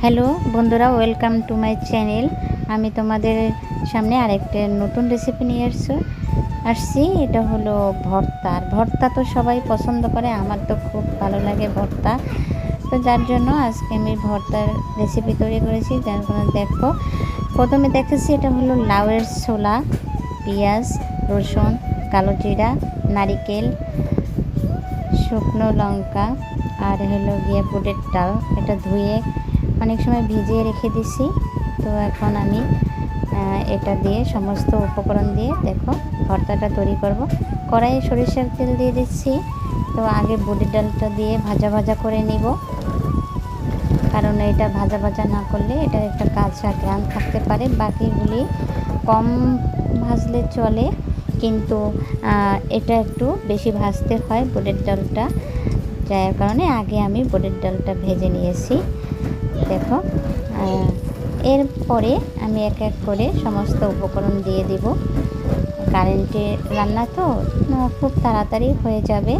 Hello বন্ধুরা, welcome to my channel. আমি তোমাদের সামনে আরেকটা নতুন রেসিপি নিয়ে আসছি। এটা হলো ভর্তা। ভর্তা তো সবাই পছন্দ করে, আমার তো খুব ভালো লাগে ভর্তা। তো যার জন্য আজকে আমি ভর্তার রেসিপি তৈরি করেছি। যার কারণে দেখো, প্রথমে দেখেছি এটা হলো লাউয়ের ছোলা, পেঁয়াজ, রসুন, কালো জিরা, নারিকেল, শুকনো লঙ্কা আর হলো গিয়ে বুটের ডাল। এটা ধুয়ে অনেক সময় ভিজিয়ে রেখে দিছি। তো এখন আমি এটা দিয়ে সমস্ত উপকরণ দিয়ে দেখো ভর্তাটা তৈরি করব। কড়াইয়ে সরিষার তেল দিয়ে দিচ্ছি। তো আগে বুটের ডালটা দিয়ে ভাজা ভাজা করে নিব, কারণ এটা ভাজা ভাজা না করলে এটার একটা কাঁচা ঘ্রাণ থাকতে পারে। বাকিগুলি কম ভাজলে চলে, কিন্তু এটা একটু বেশি ভাজতে হয় বুটের ডালটা। যার কারণে আগে আমি বুটের ডালটা ভেজে নিয়েছি। দেখো, এরপরে আমি এক এক করে সমস্ত উপকরণ দিয়ে দিব। কারেন্টে রান্না তো খুব তাড়াতাড়ি হয়ে যাবে।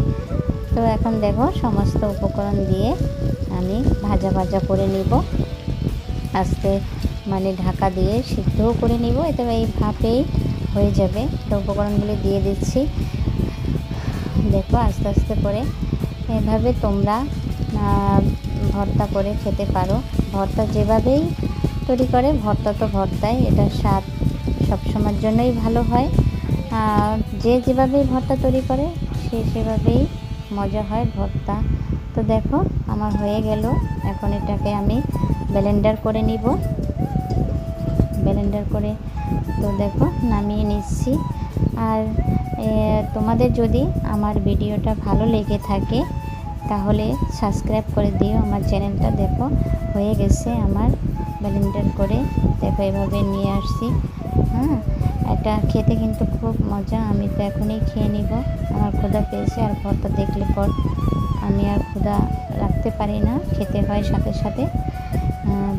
তো এখন দেখো সমস্ত উপকরণ দিয়ে আমি ভাজা ভাজা করে নিব, আস্তে মানে ঢাকা দিয়ে সিদ্ধও করে নিব। এতে এই ভাপেই হয়ে যাবে। তো উপকরণগুলি দিয়ে দিচ্ছি। দেখো আস্তে আস্তে করে এভাবে তোমরা ভর্তা করে খেতে পারো। ভর্তা যেভাবেই তৈরি করে, ভর্তা তো ভর্তাই, এটার স্বাদ সবসময়ের জন্যই ভালো হয়। যে যেভাবেই ভর্তা তৈরি করে সে সেভাবেই মজা হয় ভর্তা। তো দেখো আমার হয়ে গেল। এখন এটাকে আমি ব্লেন্ডার করে নিব। ব্লেন্ডার করে তো দেখো নামিয়ে নিচ্ছি। আর তোমাদের যদি আমার ভিডিওটা ভালো লেগে থাকে তাহলে সাবস্ক্রাইব করে দিও আমার চ্যানেলটা। দেখো হয়ে গেছে আমার ব্লেন্ডার করে। দেখো এভাবে নিয়ে আসছি। এটা খেতে কিন্তু খুব মজা। আমি তো এখনই খেয়ে নিব, আমার ক্ষুধা পেয়েছে। আর ভর্তা দেখলে পর আমি আর ক্ষুধা রাখতে পারি না, খেতে হয় সাথে সাথে।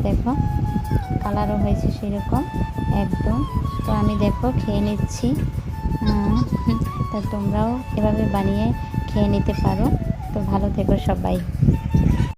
দেখো কালারও হয়েছে সেরকম একদম। তো আমি দেখো খেয়ে নিচ্ছি। তা তোমরাও এভাবে বানিয়ে খেয়ে নিতে পারো। তো ভালো থেকো সবাই।